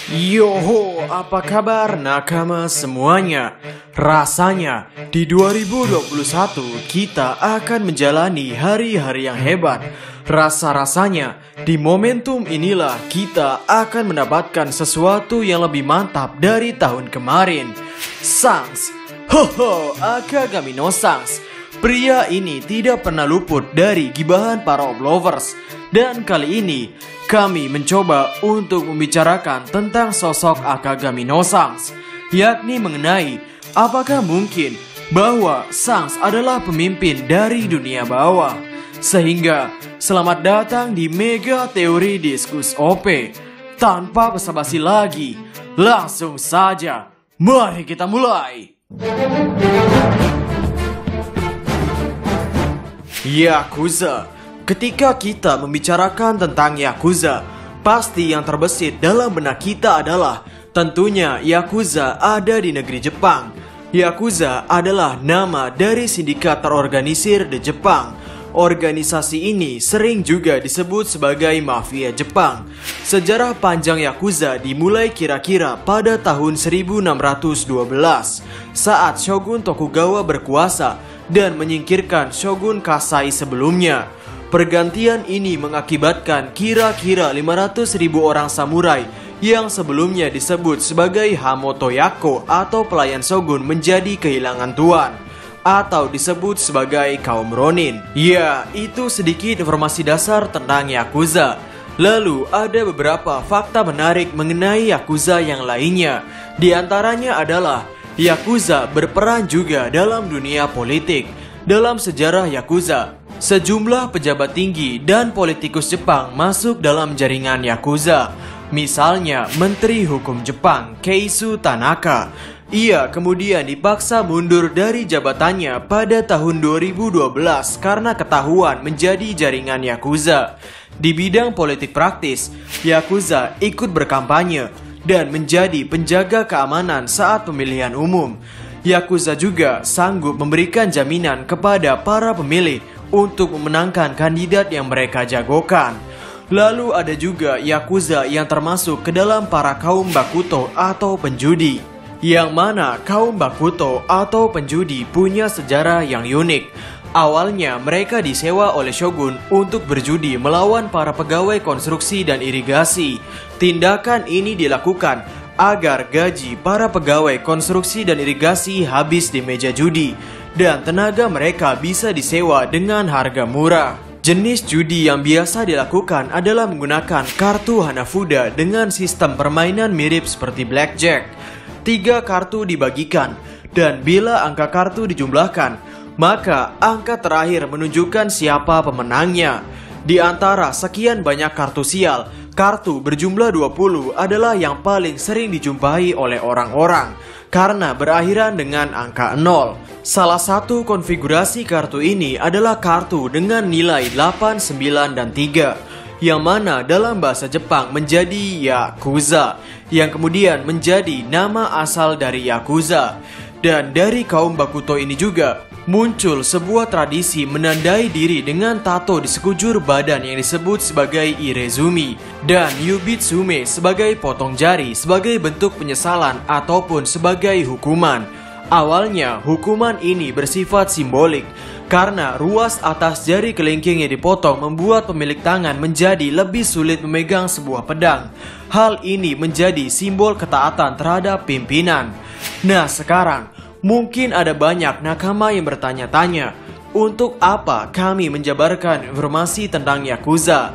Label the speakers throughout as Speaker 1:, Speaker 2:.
Speaker 1: Yoho, apa kabar nakama semuanya? Rasanya di 2021 kita akan menjalani hari-hari yang hebat. Rasa-rasanya di momentum inilah kita akan mendapatkan sesuatu yang lebih mantap dari tahun kemarin. Sans, hoho, Akagami no Sans. Pria ini tidak pernah luput dari gibahan para lovers. Dan kali ini kami mencoba untuk membicarakan tentang sosok Akagami no Sans, yakni mengenai apakah mungkin bahwa Sans adalah pemimpin dari dunia bawah. Sehingga selamat datang di Mega Teori Diskus OP. Tanpa basa-basi lagi, langsung saja mari kita mulai. Yakuza. Ketika kita membicarakan tentang Yakuza, pasti yang terbesit dalam benak kita adalah tentunya Yakuza ada di negeri Jepang. Yakuza adalah nama dari sindikat terorganisir di Jepang. Organisasi ini sering juga disebut sebagai mafia Jepang. Sejarah panjang Yakuza dimulai kira-kira pada tahun 1612 saat Shogun Tokugawa berkuasa dan menyingkirkan Shogun Kasai sebelumnya. Pergantian ini mengakibatkan kira-kira 500.000 orang samurai yang sebelumnya disebut sebagai Hamotoyako atau pelayan Shogun menjadi kehilangan tuan atau disebut sebagai kaum Ronin. Ya, itu sedikit informasi dasar tentang Yakuza. Lalu ada beberapa fakta menarik mengenai Yakuza yang lainnya. Di antaranya adalah Yakuza berperan juga dalam dunia politik. Dalam sejarah Yakuza, sejumlah pejabat tinggi dan politikus Jepang masuk dalam jaringan Yakuza. Misalnya Menteri Hukum Jepang Keisu Tanaka. Ia kemudian dipaksa mundur dari jabatannya pada tahun 2012 karena ketahuan menjadi jaringan Yakuza. Di bidang politik praktis, Yakuza ikut berkampanye dan menjadi penjaga keamanan saat pemilihan umum. Yakuza juga sanggup memberikan jaminan kepada para pemilih untuk memenangkan kandidat yang mereka jagokan. Lalu ada juga Yakuza yang termasuk ke dalam para kaum Bakuto atau penjudi, yang mana kaum Bakuto atau penjudi punya sejarah yang unik. Awalnya mereka disewa oleh Shogun untuk berjudi melawan para pegawai konstruksi dan irigasi. Tindakan ini dilakukan agar gaji para pegawai konstruksi dan irigasi habis di meja judi dan tenaga mereka bisa disewa dengan harga murah. Jenis judi yang biasa dilakukan adalah menggunakan kartu Hanafuda dengan sistem permainan mirip seperti blackjack. 3 kartu dibagikan dan bila angka kartu dijumlahkan, maka angka terakhir menunjukkan siapa pemenangnya. Di antara sekian banyak kartu sial, kartu berjumlah 20 adalah yang paling sering dijumpai oleh orang-orang karena berakhiran dengan angka 0. Salah satu konfigurasi kartu ini adalah kartu dengan nilai 8, 9, dan 3, yang mana dalam bahasa Jepang menjadi Yakuza, yang kemudian menjadi nama asal dari Yakuza. Dan dari kaum Bakuto ini juga muncul sebuah tradisi menandai diri dengan tato di sekujur badan yang disebut sebagai irezumi dan yubitsume sebagai potong jari sebagai bentuk penyesalan ataupun sebagai hukuman. Awalnya hukuman ini bersifat simbolik karena ruas atas jari kelingking yang dipotong membuat pemilik tangan menjadi lebih sulit memegang sebuah pedang. Hal ini menjadi simbol ketaatan terhadap pimpinan. Nah, sekarang mungkin ada banyak nakama yang bertanya-tanya, untuk apa kami menjabarkan informasi tentang Yakuza?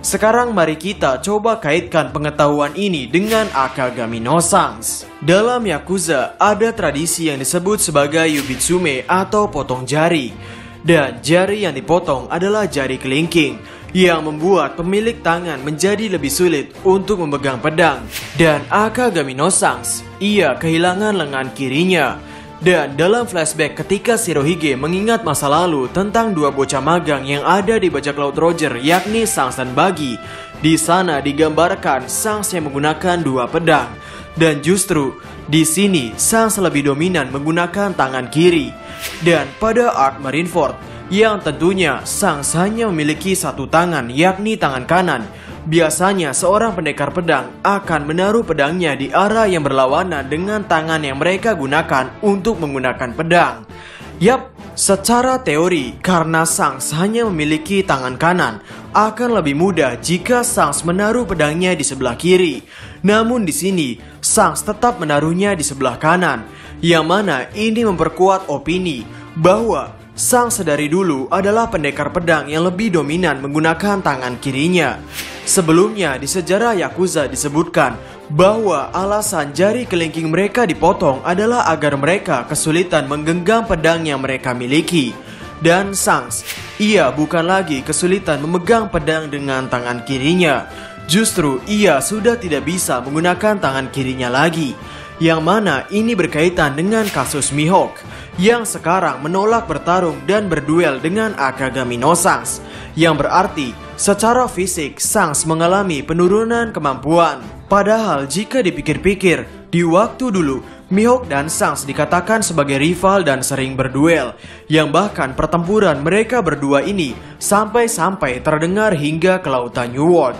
Speaker 1: Sekarang mari kita coba kaitkan pengetahuan ini dengan Akagami no Sans. Dalam Yakuza ada tradisi yang disebut sebagai yubitsume atau potong jari. Dan jari yang dipotong adalah jari kelingking, yang membuat pemilik tangan menjadi lebih sulit untuk memegang pedang. Dan Akagami no Sans, ia kehilangan lengan kirinya. Dan dalam flashback ketika Shirohige mengingat masa lalu tentang 2 bocah magang yang ada di bajak laut Roger, yakni Sans dan Buggy, di sana digambarkan Sans yang menggunakan 2 pedang. Dan justru di sini Sans lebih dominan menggunakan tangan kiri. Dan pada arc Marineford, yang tentunya Sans hanya memiliki 1 tangan yakni tangan kanan, biasanya seorang pendekar pedang akan menaruh pedangnya di arah yang berlawanan dengan tangan yang mereka gunakan untuk menggunakan pedang. Yap, secara teori, karena Shanks hanya memiliki tangan kanan, akan lebih mudah jika Shanks menaruh pedangnya di sebelah kiri. Namun di sini, Shanks tetap menaruhnya di sebelah kanan, yang mana ini memperkuat opini bahwa Shanks dari dulu adalah pendekar pedang yang lebih dominan menggunakan tangan kirinya. Sebelumnya di sejarah Yakuza disebutkan bahwa alasan jari kelingking mereka dipotong adalah agar mereka kesulitan menggenggam pedang yang mereka miliki. Dan Shanks, ia bukan lagi kesulitan memegang pedang dengan tangan kirinya. Justru ia sudah tidak bisa menggunakan tangan kirinya lagi. Yang mana ini berkaitan dengan kasus Mihawk yang sekarang menolak bertarung dan berduel dengan Akagami no Shanks, yang berarti secara fisik Shanks mengalami penurunan kemampuan. Padahal jika dipikir-pikir, di waktu dulu Mihawk dan Shanks dikatakan sebagai rival dan sering berduel, yang bahkan pertempuran mereka berdua ini sampai-sampai terdengar hingga ke lautan New World.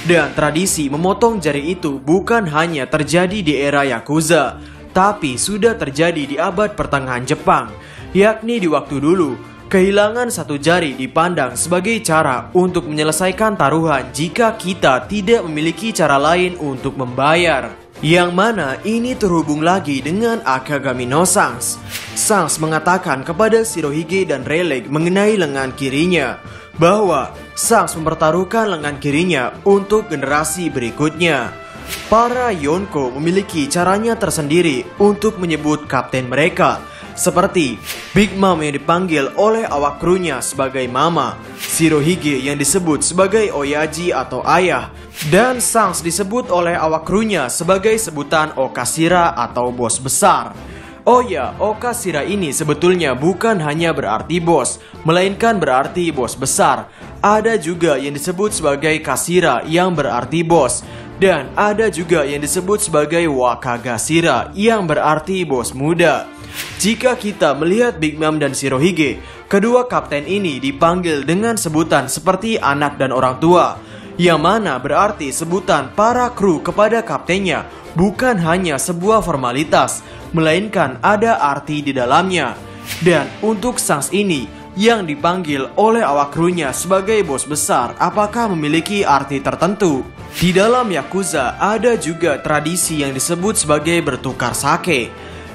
Speaker 1: Dan tradisi memotong jari itu bukan hanya terjadi di era Yakuza, tapi sudah terjadi di abad pertengahan Jepang, yakni di waktu dulu. Kehilangan satu jari dipandang sebagai cara untuk menyelesaikan taruhan jika kita tidak memiliki cara lain untuk membayar. Yang mana ini terhubung lagi dengan Akagami no Shanks. Shanks mengatakan kepada Shirohige dan Rayleigh mengenai lengan kirinya bahwa Shanks mempertaruhkan lengan kirinya untuk generasi berikutnya. Para Yonko memiliki caranya tersendiri untuk menyebut kapten mereka, seperti Big Mom yang dipanggil oleh awak krunya sebagai Mama, Shirohige yang disebut sebagai Oyaji atau ayah, dan Shanks disebut oleh awak krunya sebagai sebutan Okashira atau bos besar. Oh ya, Okashira ini sebetulnya bukan hanya berarti bos, melainkan berarti bos besar. Ada juga yang disebut sebagai Kashira yang berarti bos, dan ada juga yang disebut sebagai Wakagashira yang berarti bos muda. Jika kita melihat Big Mom dan Shirohige, kedua kapten ini dipanggil dengan sebutan seperti anak dan orang tua, yang mana berarti sebutan para kru kepada kaptennya bukan hanya sebuah formalitas, melainkan ada arti di dalamnya. Dan untuk Shanks ini yang dipanggil oleh awak krunya sebagai bos besar, apakah memiliki arti tertentu? Di dalam Yakuza ada juga tradisi yang disebut sebagai bertukar sake.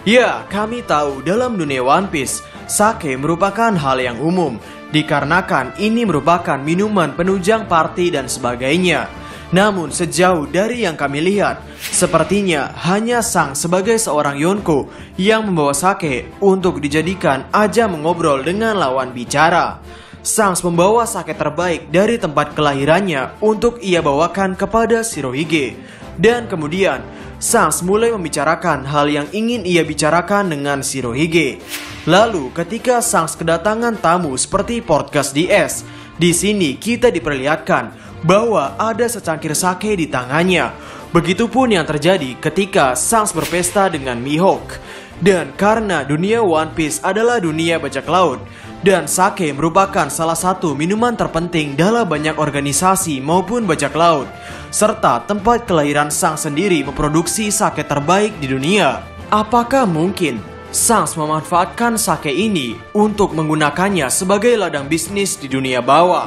Speaker 1: Ya, kami tahu dalam dunia One Piece, sake merupakan hal yang umum, dikarenakan ini merupakan minuman penunjang party dan sebagainya. Namun sejauh dari yang kami lihat, sepertinya hanya Shanks sebagai seorang Yonko yang membawa sake untuk dijadikan ajang mengobrol dengan lawan bicara. Shanks membawa sake terbaik dari tempat kelahirannya untuk ia bawakan kepada Shirohige. Dan kemudian Shanks mulai membicarakan hal yang ingin ia bicarakan dengan Shirohige. Lalu ketika Shanks kedatangan tamu seperti Portgas DS, di sini kita diperlihatkan bahwa ada secangkir sake di tangannya. Begitupun yang terjadi ketika Shanks berpesta dengan Mihawk. Dan karena dunia One Piece adalah dunia bajak laut, dan sake merupakan salah satu minuman terpenting dalam banyak organisasi maupun bajak laut, serta tempat kelahiran Shanks sendiri memproduksi sake terbaik di dunia. Apakah mungkin Shanks memanfaatkan sake ini untuk menggunakannya sebagai ladang bisnis di dunia bawah?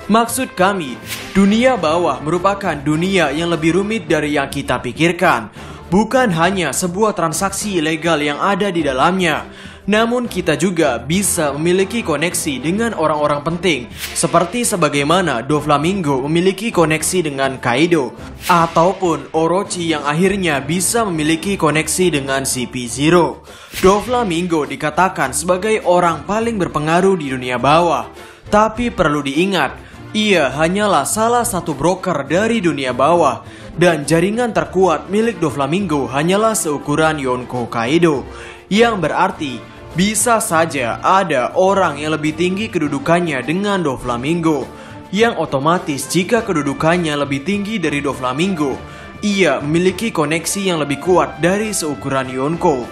Speaker 1: Maksud kami, dunia bawah merupakan dunia yang lebih rumit dari yang kita pikirkan. Bukan hanya sebuah transaksi ilegal yang ada di dalamnya, namun kita juga bisa memiliki koneksi dengan orang-orang penting, seperti sebagaimana Doflamingo memiliki koneksi dengan Kaido, ataupun Orochi yang akhirnya bisa memiliki koneksi dengan CP0. Doflamingo dikatakan sebagai orang paling berpengaruh di dunia bawah, tapi perlu diingat, ia hanyalah salah satu broker dari dunia bawah, dan jaringan terkuat milik Doflamingo hanyalah seukuran Yonko Kaido, yang berarti bisa saja ada orang yang lebih tinggi kedudukannya dengan Doflamingo, yang otomatis jika kedudukannya lebih tinggi dari Doflamingo, ia memiliki koneksi yang lebih kuat dari seukuran Yonko.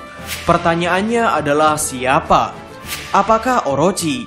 Speaker 1: Pertanyaannya adalah siapa? Apakah Orochi?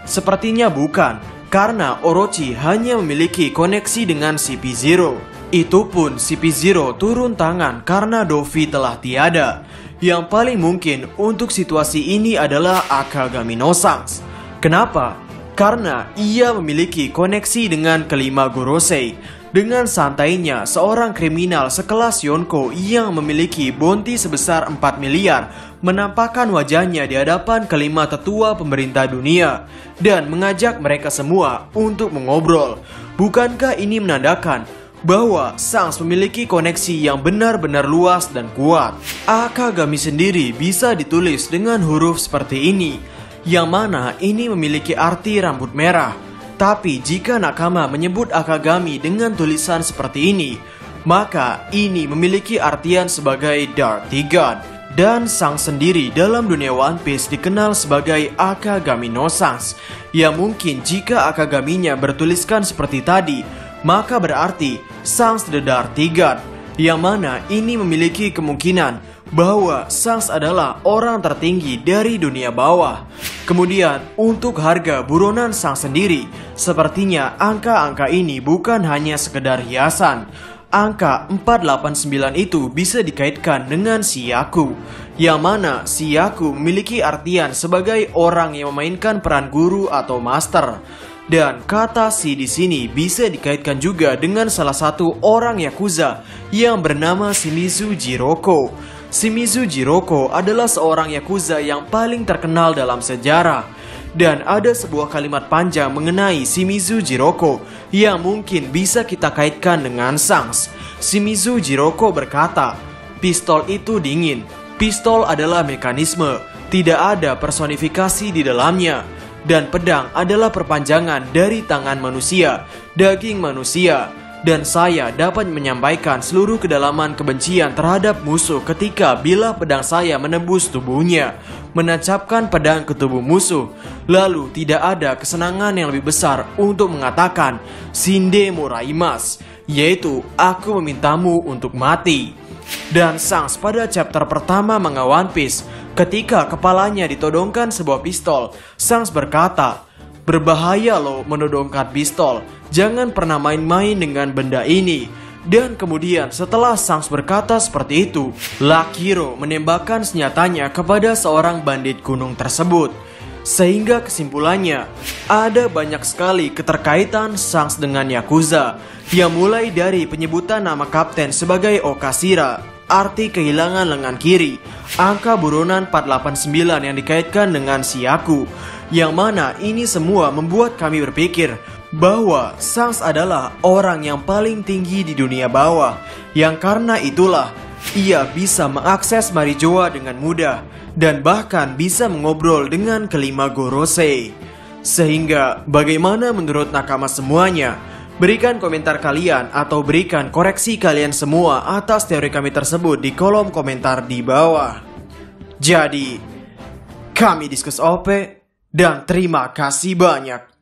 Speaker 1: Sepertinya bukan. karena Orochi hanya memiliki koneksi dengan CP0. Itu pun CP0 turun tangan karena Dovi telah tiada. Yang paling mungkin untuk situasi ini adalah Akagami no Sans. Kenapa? Karena ia memiliki koneksi dengan kelima Gorosei. Dengan santainya, seorang kriminal sekelas Yonko yang memiliki bounty sebesar 4 miliar menampakkan wajahnya di hadapan kelima tetua pemerintah dunia dan mengajak mereka semua untuk mengobrol. Bukankah ini menandakan bahwa Sans memiliki koneksi yang benar-benar luas dan kuat? Akagami sendiri bisa ditulis dengan huruf seperti ini, yang mana ini memiliki arti rambut merah. Tapi jika Nakama menyebut Akagami dengan tulisan seperti ini, maka ini memiliki artian sebagai Dark God. Dan Sans sendiri dalam dunia One Piece dikenal sebagai Akagami no Sans. Ya mungkin jika Akagaminya bertuliskan seperti tadi, maka berarti Sans the Dark God. Yang mana ini memiliki kemungkinan bahwa Sans adalah orang tertinggi dari dunia bawah. Kemudian untuk harga buronan Sans sendiri, sepertinya angka-angka ini bukan hanya sekedar hiasan. Angka 489 itu bisa dikaitkan dengan Shiyaku, yang mana Shiyaku memiliki artian sebagai orang yang memainkan peran guru atau master. Dan kata si di sini bisa dikaitkan juga dengan salah satu orang Yakuza yang bernama Shimizu Jiroko. Shimizu Jiroko adalah seorang Yakuza yang paling terkenal dalam sejarah. Dan ada sebuah kalimat panjang mengenai Shimizu Jiroko yang mungkin bisa kita kaitkan dengan Sans. Shimizu Jiroko berkata, "Pistol itu dingin. Pistol adalah mekanisme, tidak ada personifikasi di dalamnya. Dan pedang adalah perpanjangan dari tangan manusia, daging manusia. Dan saya dapat menyampaikan seluruh kedalaman kebencian terhadap musuh ketika bila pedang saya menembus tubuhnya, menancapkan pedang ke tubuh musuh. Lalu tidak ada kesenangan yang lebih besar untuk mengatakan Shinde Moraimas, yaitu aku memintamu untuk mati." Dan Sans pada chapter pertama manga One Piece, ketika kepalanya ditodongkan sebuah pistol, Sans berkata, "Berbahaya loh menodongkan pistol, jangan pernah main-main dengan benda ini." Dan kemudian setelah Sans berkata seperti itu, Lakiro menembakkan senjatanya kepada seorang bandit gunung tersebut. Sehingga kesimpulannya, ada banyak sekali keterkaitan Sans dengan Yakuza, yang mulai dari penyebutan nama kapten sebagai Okashira, arti kehilangan lengan kiri, angka buronan 489 yang dikaitkan dengan Shiyaku, yang mana ini semua membuat kami berpikir bahwa Sans adalah orang yang paling tinggi di dunia bawah, yang karena itulah ia bisa mengakses Marijoa dengan mudah dan bahkan bisa mengobrol dengan kelima Gorosei. Sehingga bagaimana menurut nakama semuanya? Berikan komentar kalian atau berikan koreksi kalian semua atas teori kami tersebut di kolom komentar di bawah. Jadi, kami Diskus OP dan terima kasih banyak.